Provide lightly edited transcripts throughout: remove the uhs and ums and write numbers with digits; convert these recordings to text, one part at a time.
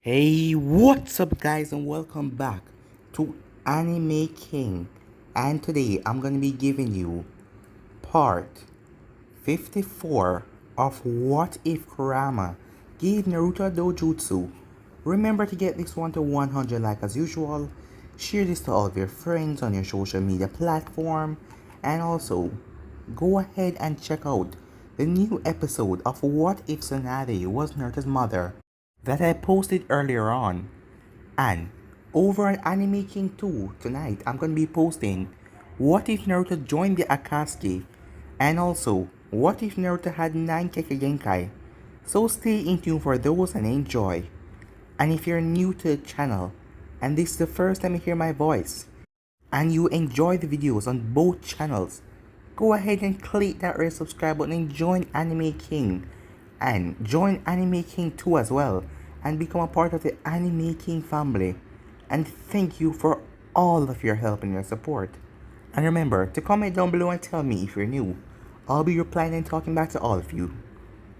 Hey, what's up, guys, and welcome back to Anime King. And today I'm gonna be giving you part 54 of What If Kurama gave Naruto a dojutsu. Remember to get this one to 100 like as usual. Share this to all of your friends on your social media platform, and also go ahead and check out the new episode of What If Tsunade was Naruto's mother that I posted earlier on. And over on Anime King 2 tonight, I'm gonna be posting what if Naruto joined the Akatsuki, and also what if Naruto had 9 Kekkei. So stay in tune for those and enjoy. And if you're new to the channel and this is the first time you hear my voice and you enjoy the videos on both channels, go ahead and click that red subscribe button and join Anime King. And join Anime King 2 as well and become a part of the Anime King family. And thank you for all of your help and your support. And remember to comment down below and tell me if you're new. I'll be replying and talking back to all of you.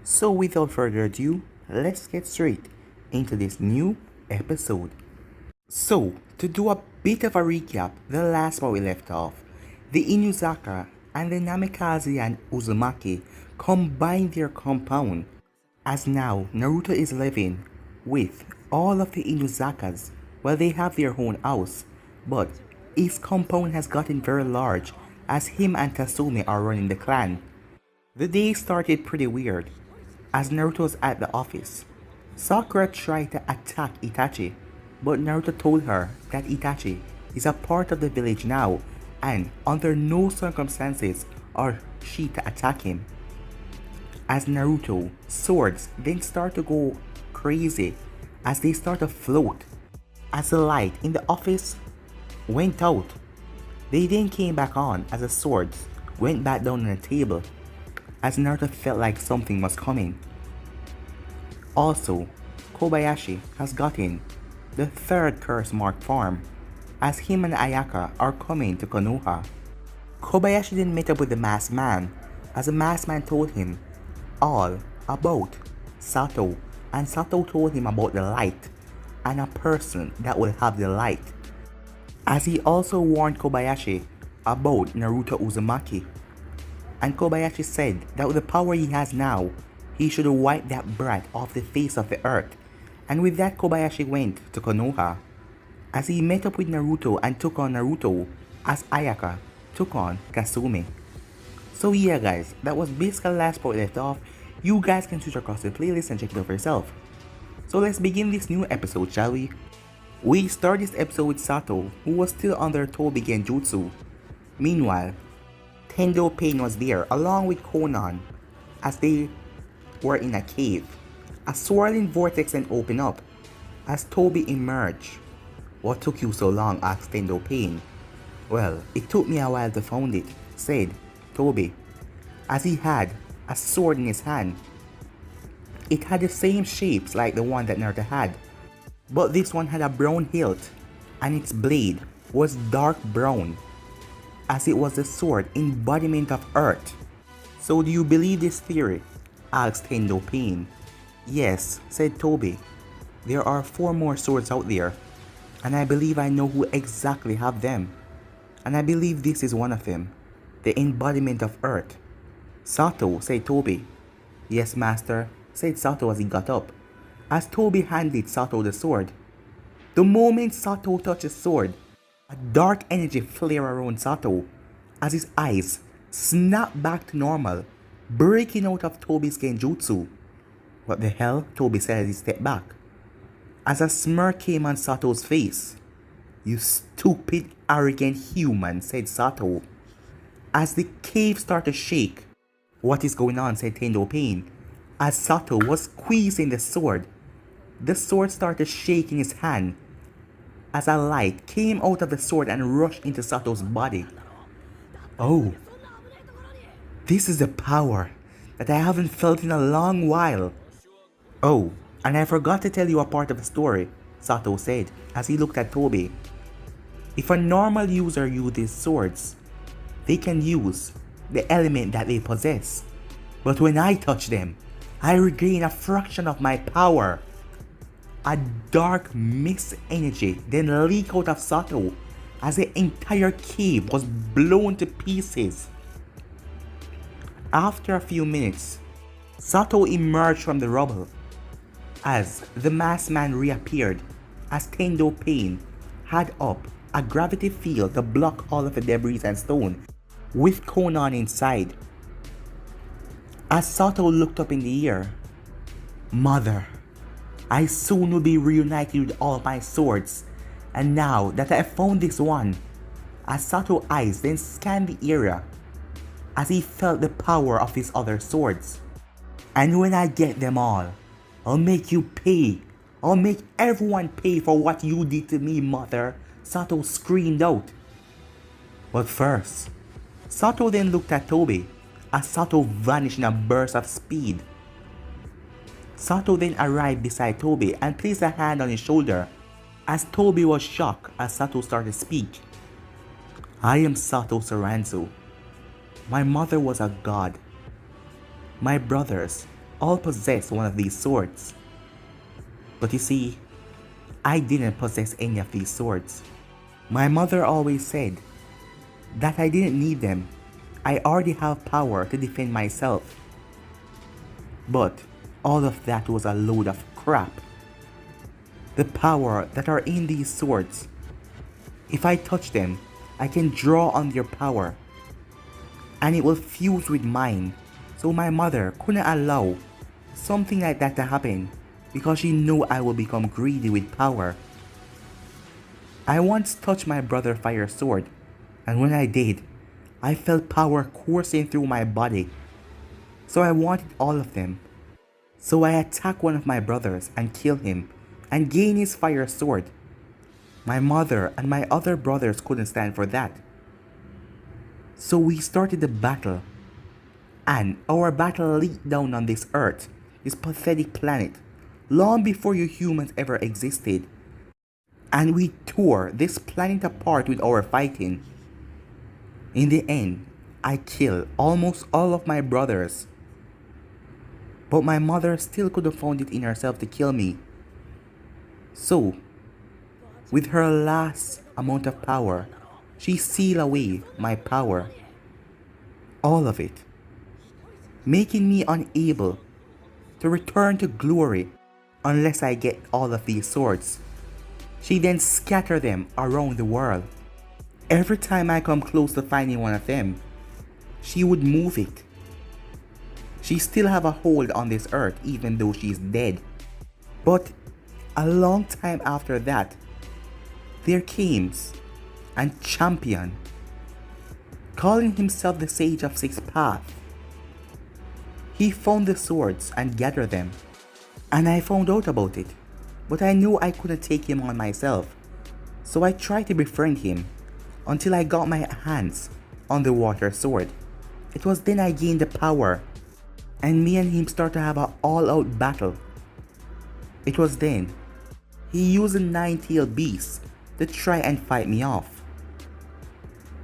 So without further ado, let's get straight into this new episode. So, to do a bit of a recap, the last part we left off, the Inuzaka and the Namikaze and Uzumaki combined their compound, as now Naruto is living with all of the Inuzakas. Well, they have their own house, but his compound has gotten very large as him and Tasumi are running the clan. The day started pretty weird as Naruto was at the office. Sakura tried to attack Itachi, but Naruto told her that Itachi is a part of the village now and under no circumstances are she to attack him. As Naruto swords then start to go crazy as they start to float. As the light in the office went out, they then came back on as the swords went back down on the table as Naruto felt like something was coming. Also, Kobayashi has gotten the third curse mark form as him and Ayaka are coming to Konoha. Kobayashi then met up with the masked man as the masked man told him all about Sato, and Sato told him about the light and a person that will have the light, as he also warned Kobayashi about Naruto Uzumaki. And Kobayashi said that with the power he has now, he should wipe that brat off the face of the earth. And with that, Kobayashi went to Konoha as he met up with Naruto and took on Naruto as Ayaka took on Kasumi. So yeah guys, that was basically the last part left off. You guys can switch across the playlist and check it out for yourself. So let's begin this new episode, shall we? We start this episode with Sato, who was still under Toby Genjutsu. Meanwhile, Tendo Pain was there along with Conan as they were in a cave. A swirling vortex then opened up as Toby emerged. "What took you so long?" asked Tendo Pain. "Well, it took me a while to find it," said Toby, as he had a sword in his hand. It had the same shapes like the one that Naruto had, but this one had a brown hilt and its blade was dark brown, as it was the sword embodiment of earth. "So do you believe this theory?" asked Tendo Pain. "Yes," said Toby. "There are 4 more swords out there, and I believe I know who exactly have them. And I believe this is one of them, the embodiment of earth." "Sato," said Toby. "Yes, master," said Sato as he got up, as Toby handed Sato the sword. The moment Sato touched the sword, a dark energy flared around Sato as his eyes snapped back to normal, breaking out of Toby's genjutsu. "What the hell?" Toby said as he stepped back, as a smirk came on Sato's face. "You stupid, arrogant human," said Sato, as the cave started to shake. "What is going on?" said Tendo Pain, as Sato was squeezing the sword. The sword started shaking his hand as a light came out of the sword and rushed into Sato's body. "Oh, this is a power that I haven't felt in a long while." "Oh, and I forgot to tell you a part of the story," Sato said as he looked at Toby. "If a normal user uses swords, they can use the element that they possess. But when I touch them, I regain a fraction of my power." A dark mist energy then leaked out of Sato as the entire cave was blown to pieces. After a few minutes, Sato emerged from the rubble as the masked man reappeared as Tendo Pain had up a gravity field to block all of the debris and stone with Conan inside. As Sato looked up in the air, "Mother, I soon will be reunited with all my swords, and now that I have found this one," as Sato's eyes then scanned the area as he felt the power of his other swords. "And when I get them all, I'll make you pay. I'll make everyone pay for what you did to me, mother," Sato screamed out. But first, Sato then looked at Toby as Sato vanished in a burst of speed. Sato then arrived beside Toby and placed a hand on his shoulder as Toby was shocked as Sato started to speak. "I am Sato Soranzo. My mother was a god. My brothers all possessed one of these swords. But you see, I didn't possess any of these swords. My mother always said that I didn't need them. I already have power to defend myself. But all of that was a load of crap. The power that are in these swords, if I touch them, I can draw on their power, and it will fuse with mine. So my mother couldn't allow something like that to happen because she knew I would become greedy with power. I once touched my brother's fire sword, and when I did, I felt power coursing through my body. So I wanted all of them. So I attacked one of my brothers and killed him and gained his fire sword. My mother and my other brothers couldn't stand for that. So we started the battle, and our battle leaked down on this earth, this pathetic planet, long before you humans ever existed. And we tore this planet apart with our fighting. In the end, I killed almost all of my brothers. But my mother still could have found it in herself to kill me. So, with her last amount of power, she sealed away my power. All of it. Making me unable to return to glory unless I get all of these swords. She then scattered them around the world. Every time I come close to finding one of them, she would move it. She still have a hold on this earth even though she is dead. But a long time after that, there came a champion, calling himself the Sage of Six Paths. He found the swords and gathered them, and I found out about it, but I knew I couldn't take him on myself, so I tried to befriend him until I got my hands on the water sword. It was then I gained the power, and me and him started to have an all-out battle. It was then he used a nine-tailed beast to try and fight me off.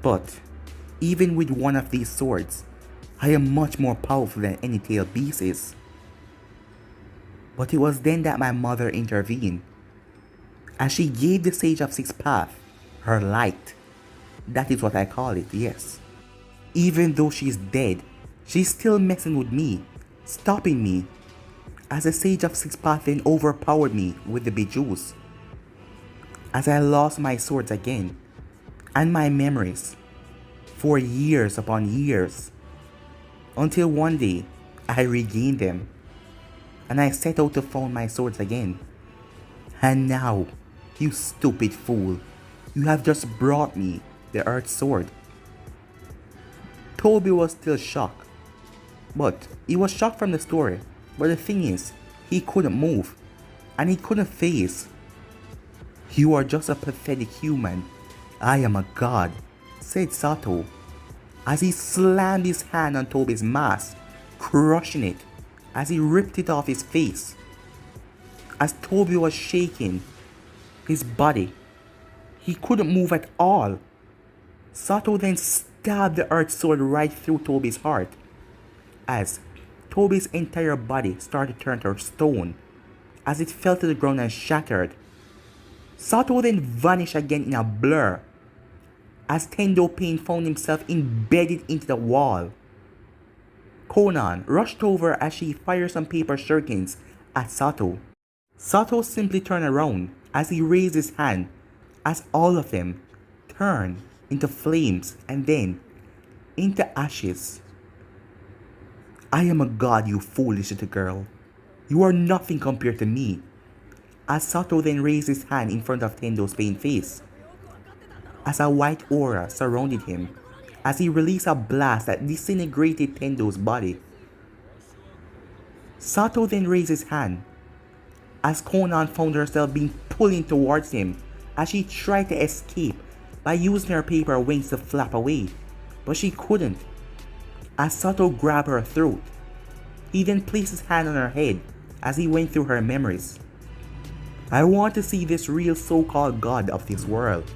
But even with one of these swords, I am much more powerful than any tailed beast is. But it was then that my mother intervened, as she gave the Sage of Six Paths her light. That is what I call it, yes. Even though she's dead, she's still messing with me, stopping me, as the Sage of Six Paths then overpowered me with the Bijus. As I lost my swords again, and my memories, for years upon years, until one day I regained them, and I set out to find my swords again. And now, you stupid fool, you have just brought me the Earth Sword. Toby was still shocked, but he was shocked from the story. But the thing is, he couldn't move, and he couldn't face. "You are just a pathetic human. I am a god," said Sato, as he slammed his hand on Toby's mask, crushing it as he ripped it off his face. As Toby was shaking his body, he couldn't move at all. Sato then stabbed the Earth Sword right through Toby's heart, as Toby's entire body started to turn to stone as it fell to the ground and shattered. Sato then vanished again in a blur as Tendo Pain found himself embedded into the wall. Conan rushed over as she fired some paper shurikens at Sato. Sato simply turned around as he raised his hand as all of them turned into flames and then into ashes. I am a god, you foolish little girl. You are nothing compared to me. As Sato then raised his hand in front of Tendo's pained face, as a white aura surrounded him, as he released a blast that disintegrated Tendo's body. Sato then raised his hand, as Conan found herself being pulled in towards him as she tried to escape by using her paper wings to flap away, but she couldn't. As Sato grabbed her throat, he then placed his hand on her head as he went through her memories. I want to see this real so-called god of this world.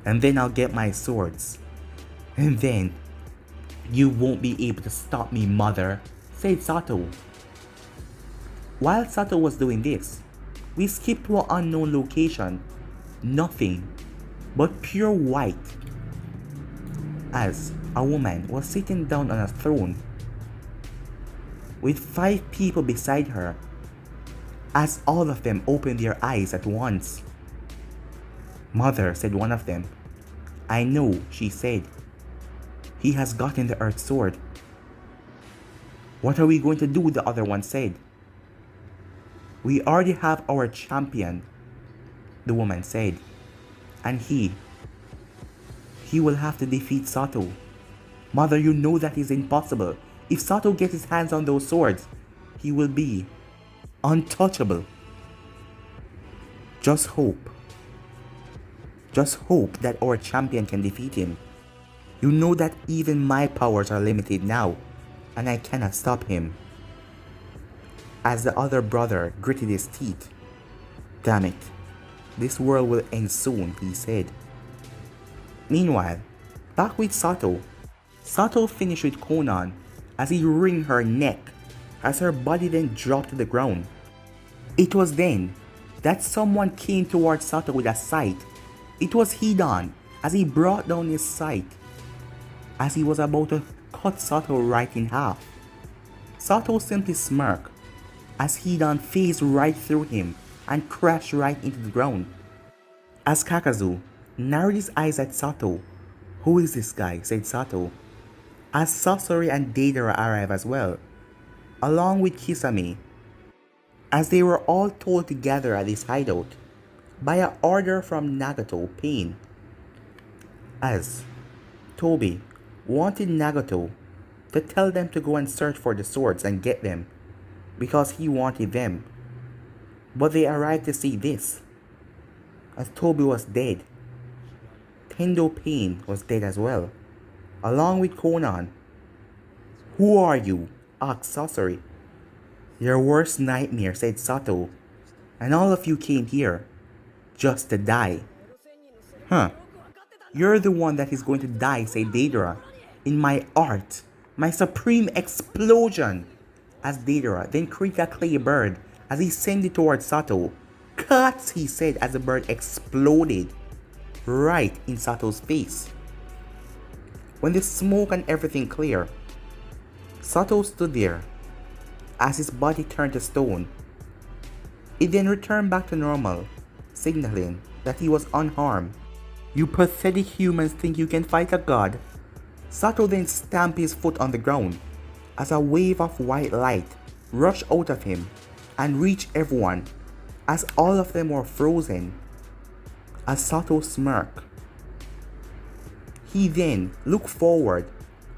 And then I'll get my swords. And then, you won't be able to stop me, mother, said Sato. While Sato was doing this, we skipped to an unknown location. Nothing but pure white. As a woman was sitting down on a throne with 5 people beside her, as all of them opened their eyes at once. Mother, said one of them. I know, she said. He has gotten the Earth Sword. What are we going to do? The other one said. We already have our champion, the woman said. And he will have to defeat Sato. Mother, you know that is impossible. If Sato gets his hands on those swords, he will be untouchable. Just hope. Just hope that our champion can defeat him. You know that even my powers are limited now, and I cannot stop him. As the other brother gritted his teeth. Damn it. This world will end soon, he said. Meanwhile, back with Sato. Sato finished with Conan as he wringed her neck as her body then dropped to the ground. It was then that someone came towards Sato with a scythe. It was Hidan as he brought down his scythe as he was about to cut Sato right in half. Sato simply smirked as Hidan phased right through him and crashed right into the ground. As Kakazu narrowed his eyes at Sato. Who is this guy? Said Sato. As Sasori and Deidara arrived as well, along with Kisame, as they were all told to gather at this hideout by an order from Nagato Pain, as Toby wanted Nagato to tell them to go and search for the swords and get them because he wanted them. But they arrived to see this, as Toby was dead. Tendo Pain was dead as well, along with Conan. Who are you? Asked Sasori. Your worst nightmare, said Sato. And all of you came here just to die. Huh. You're the one that is going to die, said Deidara. In my art, my supreme explosion. As Deidara then created a clay bird as he sent it towards Sato. Cut, he said as the bird exploded right in Sato's face. When the smoke and everything cleared, Sato stood there as his body turned to stone. It then returned back to normal, signaling that he was unharmed. You pathetic humans think you can fight a god? Sato then stamped his foot on the ground as a wave of white light rushed out of him and reached everyone as all of them were frozen. As Sato smirked, he then looked forward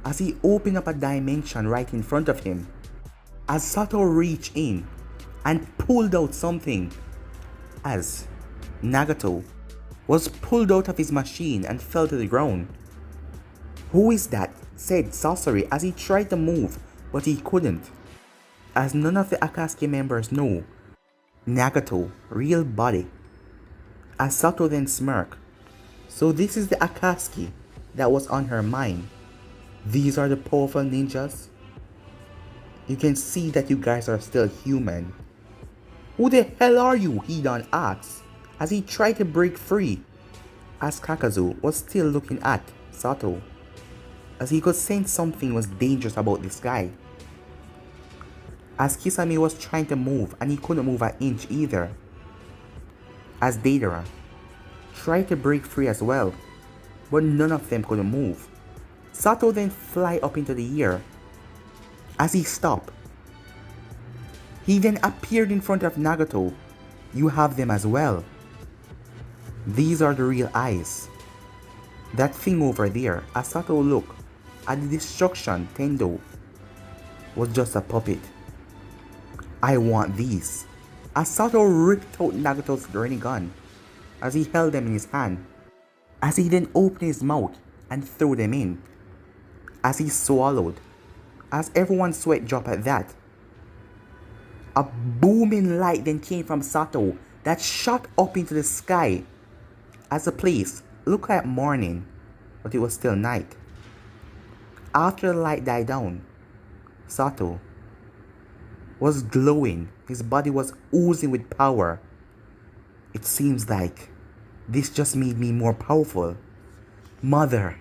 as he opened up a dimension right in front of him. As Sato reached in and pulled out something, as Nagato was pulled out of his machine and fell to the ground. Who is that? Said Sasori as he tried to move, but he couldn't. As none of the Akatsuki members know Nagato real body. As Sato then smirked. So this is the Akatsuki that was on her mind. These are the powerful ninjas. You can see that you guys are still human. Who the hell are you? Hidan asked as he tried to break free, as Kakazu was still looking at Sato, as he could sense something was dangerous about this guy. As Kisame was trying to move and he couldn't move an inch either. As Deidara tried to break free as well, but none of them could move. Sato then fly up into the air. As he stopped, he then appeared in front of Nagato. You have them as well. These are the real eyes. That thing over there, as Sato looked at the destruction Tendo, was just a puppet. I want these. As Sato ripped out Nagato's granny gun, as he held them in his hand, as he then opened his mouth and threw them in, as he swallowed, as everyone's sweat dropped at that. A booming light then came from Sato that shot up into the sky, as the place looked like morning, but it was still night. After the light died down, Sato was glowing. His body was oozing with power. It seems like this just made me more powerful. Mother,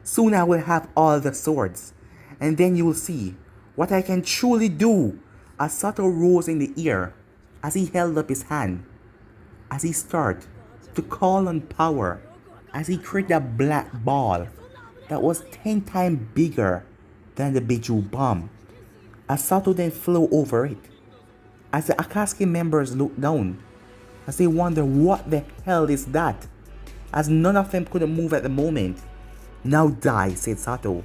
soon I will have all the swords, and then you will see what I can truly do. As Sato rose in the air, as he held up his hand, as he started to call on power, as he created a black ball that was 10 times bigger than the Beiju bomb. As Sato then flew over it, as the Akatsuki members looked down, as they wondered what the hell is that, as none of them could move at the moment. Now die, said Sato,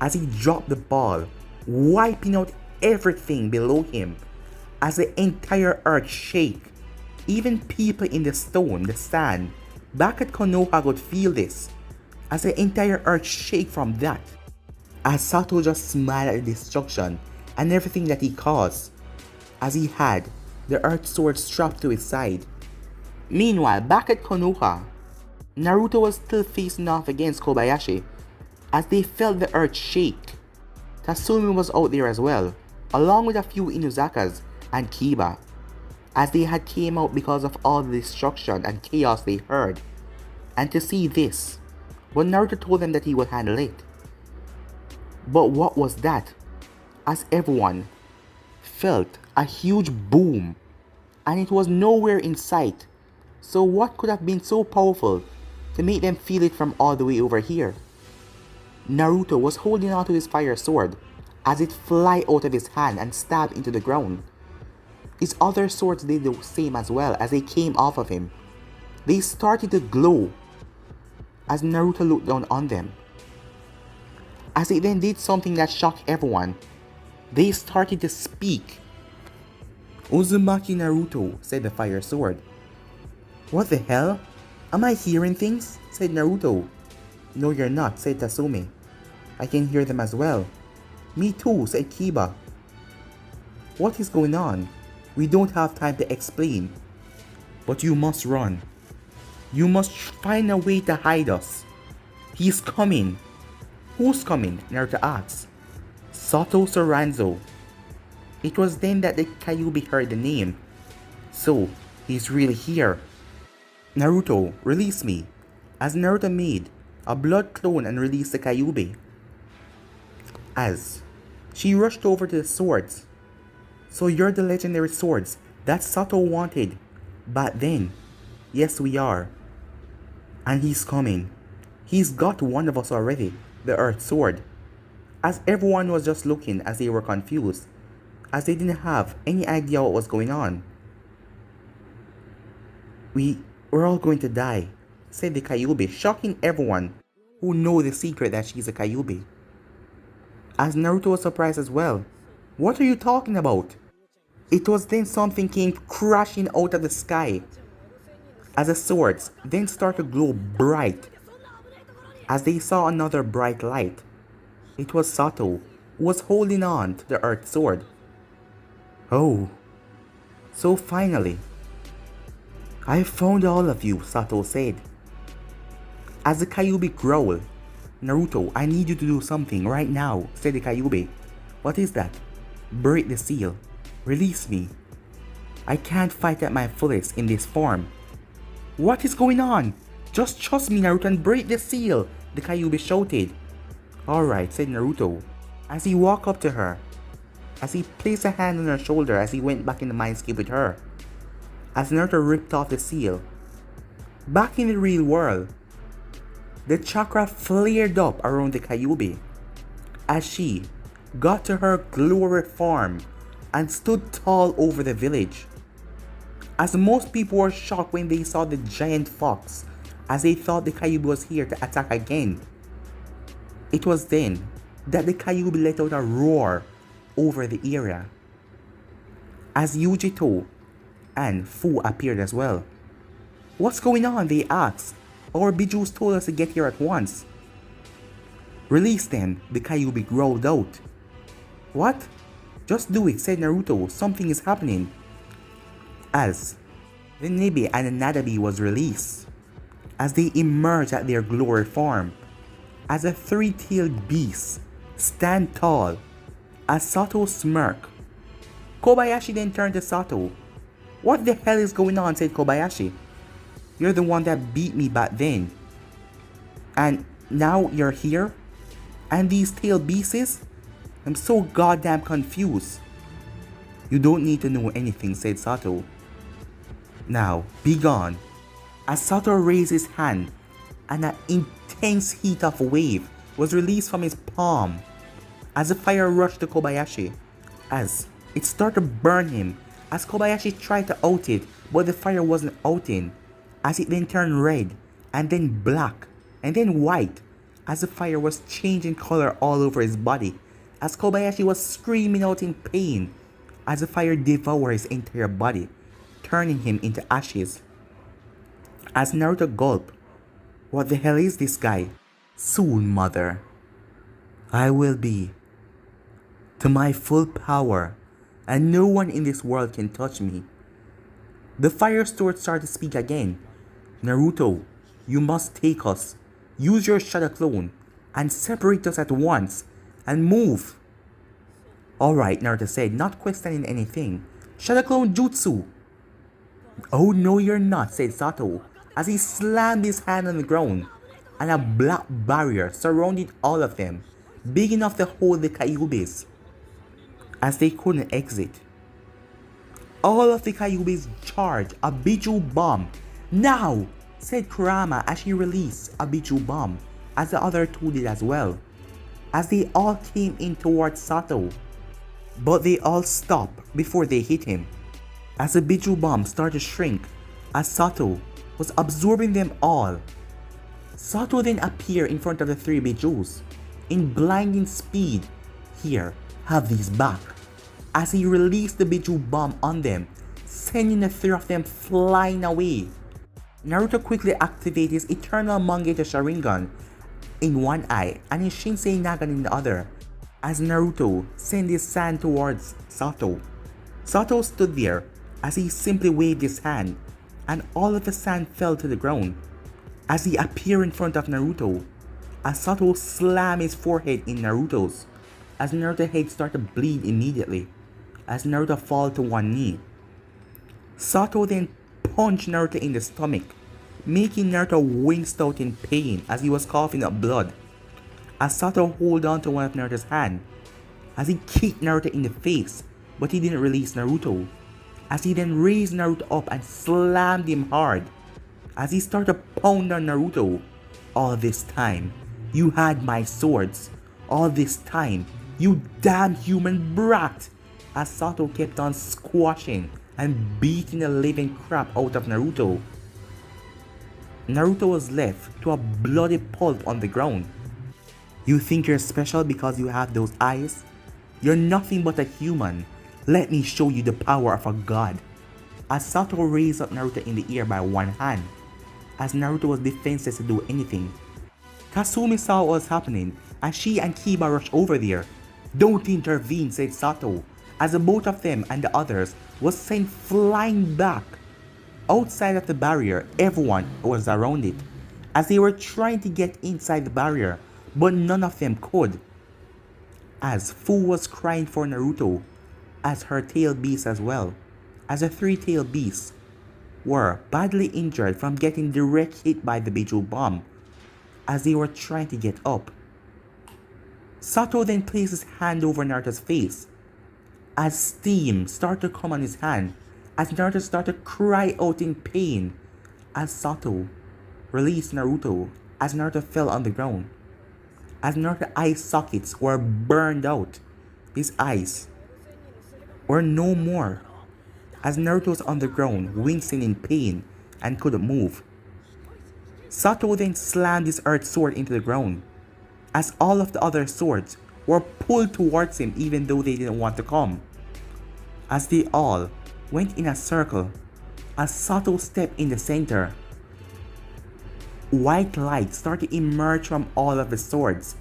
as he dropped the ball, wiping out everything below him, as the entire earth shake. Even people in the stone, the sand, back at Konoha could feel this, as the entire earth shake from that. As Sato just smiled at the destruction and everything that he caused, as he had the earth sword strapped to his side. Meanwhile, back at Konoha, Naruto was still facing off against Kobayashi, as they felt the earth shake. Tatsumi was out there as well, along with a few Inuzakas and Kiba, as they had came out because of all the destruction and chaos they heard, and to see this, but Naruto told them that he would handle it. But what was that? As everyone felt a huge boom, and it was nowhere in sight. So what could have been so powerful to make them feel it from all the way over here? Naruto was holding on to his fire sword as it fly out of his hand and stabbed into the ground. His other swords did the same as well as they came off of him. They started to glow as Naruto looked down on them. As it then did something that shocked everyone. They started to speak. Uzumaki Naruto, said the fire sword. What the hell? Am I hearing things? Said Naruto. No, you're not, said Tatsumi. I can hear them as well. Me too, said Kiba. What is going on? We don't have time to explain. But you must run. You must find a way to hide us. He's coming. Who's coming? Naruto asked. Sato Soranzo. It was then that the Kyuubi heard the name. So, he's really here. Naruto, release me. As Naruto made a blood clone and released the Kyuubi. As she rushed over to the swords. So you're the legendary swords that Sato wanted back then. Yes, we are. And he's coming. He's got one of us already, the Earth Sword. As everyone was just looking as they were confused, as they didn't have any idea what was going on. We're all going to die, said the Kyuubi, shocking everyone who know the secret that she's a Kyuubi. As Naruto was surprised as well. What are you talking about? It was then something came crashing out of the sky, as the swords then started to glow bright. As they saw another bright light, it was Sato who was holding on to the Earth Sword. Oh, so finally, I found all of you, Sato said. As the Kyuubi growled, Naruto, I need you to do something right now, said the Kyuubi. What is that? Break the seal. Release me. I can't fight at my fullest in this form. What is going on? Just trust me, Naruto, and break the seal, the Kyuubi shouted. Alright, said Naruto, as he walked up to her, as he placed a hand on her shoulder as he went back in the mindscape with her. As Naruto ripped off the seal. Back in the real world, the chakra flared up around the Kyuubi as she got to her glory form and stood tall over the village. As most people were shocked when they saw the giant fox, as they thought the Kyuubi was here to attack again. It was then that the Kyuubi let out a roar over the area, as Yujito and Fu appeared as well. What's going on? They asked. Our Bijus told us to get here at once. Release them, the Kyuubi growled out. What? Just do it, said Naruto. Something is happening. As the Nibi and the Nadabi was released, as they emerged at their glory form, as a three-tailed beast stand tall, as Sato smirked. Kobayashi then turned to Sato. What the hell is going on, said Kobayashi. You're the one that beat me back then. And now you're here? And these tailed beasts? I'm so goddamn confused. You don't need to know anything, said Sato. Now, be gone. As Sato raised his hand, and an intense heat of wave was released from his palm, as the fire rushed to Kobayashi, as it started to burn him, as Kobayashi tried to out it, but the fire wasn't outing, as it then turned red, and then black, and then white, as the fire was changing color all over his body, as Kobayashi was screaming out in pain, as the fire devoured his entire body, turning him into ashes. As Naruto gulped, what the hell is this guy? Soon, mother, I will be to my full power, and no one in this world can touch me. The fire steward started to speak again. Naruto, you must take us. Use your shadow clone and separate us at once and move. Alright, Naruto said, not questioning anything. Shadow clone jutsu. Oh no, you're not, said Sato, as he slammed his hand on the ground, and a black barrier surrounded all of them, big enough to hold the Kyuubis, as they couldn't exit. All of the Kyuubis charged a Biju bomb. Now, said Kurama as she released a Biju bomb, as the other two did as well, as they all came in towards Sato. But they all stopped before they hit him, as the Biju bomb started to shrink, as Sato was absorbing them all. Sato then appeared in front of the three Bijus in blinding speed. Here, have these back, as he released the Biju bomb on them, sending the three of them flying away. Naruto quickly activated his Eternal Mangekyo Sharingan in one eye and his Shinsei Nagan in the other, as Naruto sent his sand towards Sato. Sato stood there as he simply waved his hand, and all of the sand fell to the ground. As he appeared in front of Naruto, as Sato slammed his forehead in Naruto's, as Naruto's head started to bleed immediately, as Naruto fell to one knee. Sato then punched Naruto in the stomach, making Naruto winced out in pain as he was coughing up blood. As Sato held on to one of Naruto's hand, as he kicked Naruto in the face, but he didn't release Naruto, as he then raised Naruto up and slammed him hard, as he started to pound on Naruto. All this time, you had my swords. All this time, you damn human brat, as Sato kept on squashing and beating the living crap out of Naruto. Naruto was left to a bloody pulp on the ground. You think you're special because you have those eyes? You're nothing but a human. Let me show you the power of a god. As Sato raised up Naruto in the air by one hand, as Naruto was defenseless to do anything. Kasumi saw what was happening, as she and Kiba rushed over there. Don't intervene, said Sato, as the both of them and the others was sent flying back. Outside of the barrier, everyone was around it, as they were trying to get inside the barrier, but none of them could. As Fu was crying for Naruto, as her tail beast as well, as the three-tailed beasts were badly injured from getting direct hit by the Beiju bomb as they were trying to get up. Sato then placed his hand over Naruto's face as steam started to come on his hand as Naruto started to cry out in pain as Sato released Naruto as Naruto fell on the ground. As Naruto's eye sockets were burned out, his eyes were no more. As Naruto was on the ground, wincing in pain and couldn't move. Sato then slammed his earth sword into the ground, as all of the other swords were pulled towards him even though they didn't want to come. As they all went in a circle, as Sato stepped in the center, white light started to emerge from all of the swords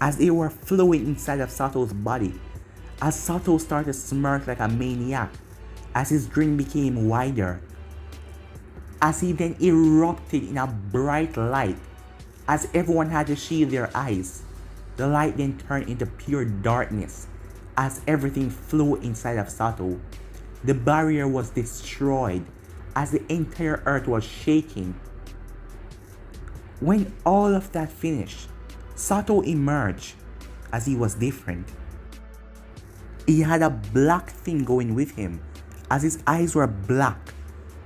as they were flowing inside of Sato's body, as Sato started to smirk like a maniac as his grin became wider, as he then erupted in a bright light as everyone had to shield their eyes. The light then turned into pure darkness as everything flew inside of Sato. The barrier was destroyed as the entire earth was shaking. When all of that finished, Sato emerged as he was different. He had a black thing going with him as his eyes were black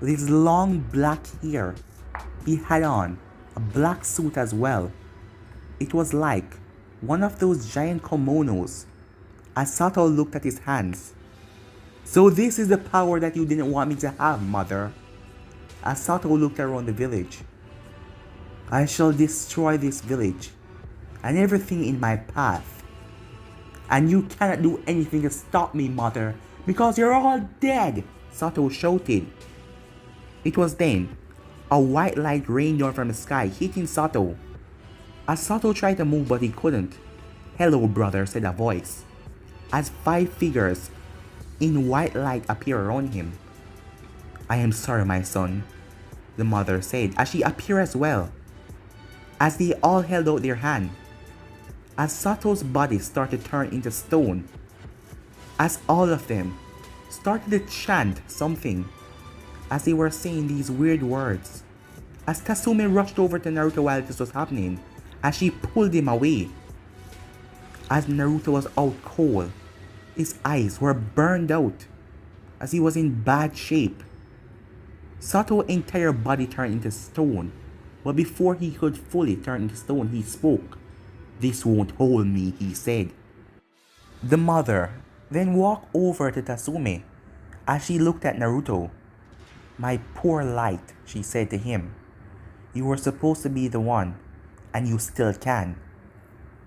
with his long black hair. He had on a black suit as well. It was like one of those giant kimonos as Sato looked at his hands. "So this is the power that you didn't want me to have, mother." As Sato looked around the village, "I shall destroy this village and everything in my path. And you cannot do anything to stop me, mother, because you're all dead," Sato shouted. It was then a white light rained down from the sky, hitting Sato. As Sato tried to move but he couldn't. "Hello, brother," said a voice, as 5 figures in white light appeared around him. "I am sorry, my son," the mother said as she appeared as well, as they all held out their hand. As Sato's body started to turn into stone, as all of them started to chant something as they were saying these weird words. As Tasumi rushed over to Naruto while this was happening, as she pulled him away. As Naruto was out cold, his eyes were burned out as he was in bad shape. Sato's entire body turned into stone, but before he could fully turn into stone, he spoke. "This won't hold me," he said. The mother then walked over to Tasumi as she looked at Naruto. "My poor light," she said to him. "You were supposed to be the one, and you still can."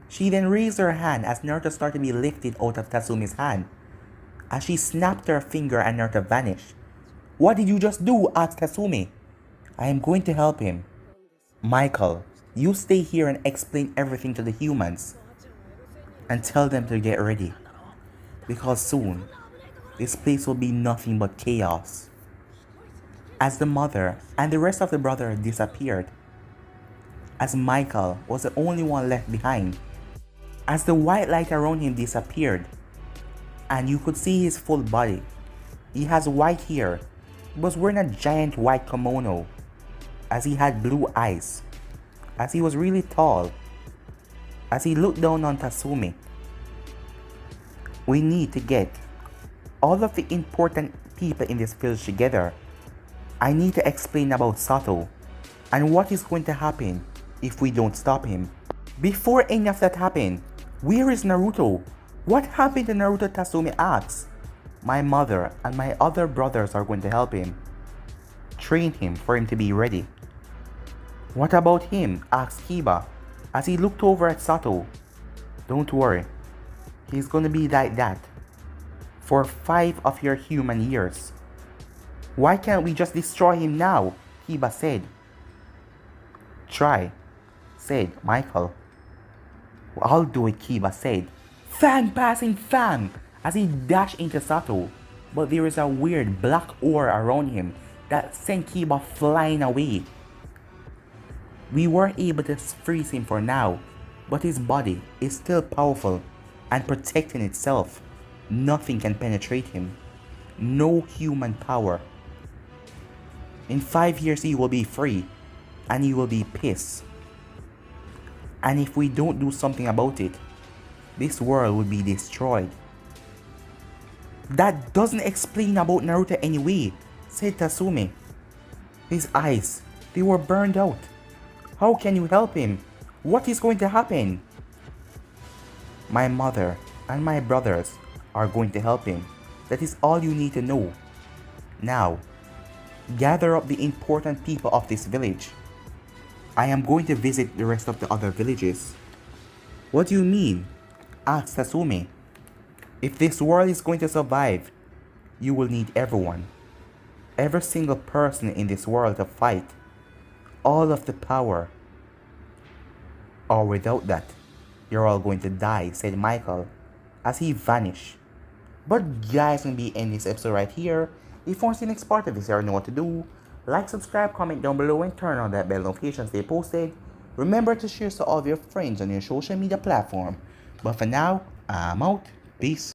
She then raised her hand as Naruto started to be lifted out of Tasumi's hand. As she snapped her finger and Naruto vanished. "What did you just do?" asked Tasumi. "I am going to help him. Michael, you stay here and explain everything to the humans and tell them to get ready, because soon this place will be nothing but chaos." As the mother and the rest of the brothers disappeared, as Michael was the only one left behind, as the white light around him disappeared and you could see his full body. He has white hair. He was wearing a giant white kimono, as he had blue eyes, as he was really tall. As he looked down on Tasumi, "We need to get all of the important people in this village together. I need to explain about Sato and what is going to happen if we don't stop him." Before any of that happened, "Where is Naruto? What happened to Naruto?" Tasumi asks. "My mother and my other brothers are going to help him. Train him for him to be ready." "What about him?" asked Kiba as he looked over at Sato. "Don't worry, he's going to be like that for 5 of your human years." "Why can't we just destroy him now?" Kiba said. "Try," said Michael. "I'll do it," Kiba said. Fang passing Fang as he dashed into Sato, but there is a weird black aura around him that sent Kiba flying away. We were able to freeze him for now, but his body is still powerful and protecting itself. Nothing can penetrate him. no human power. In 5 years you will be free, and you will be pissed. And if we don't do something about it, this world will be destroyed. That doesn't explain about Naruto anyway, said Tasumi. His eyes, they were burned out. How can you help him? What is going to happen? My mother and my brothers are going to help him. That is all you need to know. Now, gather up the important people of this village. I am going to visit the rest of the other villages. What do you mean? Asked Tasumi. If this world is going to survive, you will need everyone. Every single person in this world to fight. All of the power. Or without that, you're all going to die, said Michael, as he vanished. But guys, I'm going to be ending this episode right here. If you want to see the next part of this, you already know what to do. Like, subscribe, comment down below, and turn on that bell notification stay posted. Remember to share to all of your friends on your social media platform. But for now, I'm out. Peace.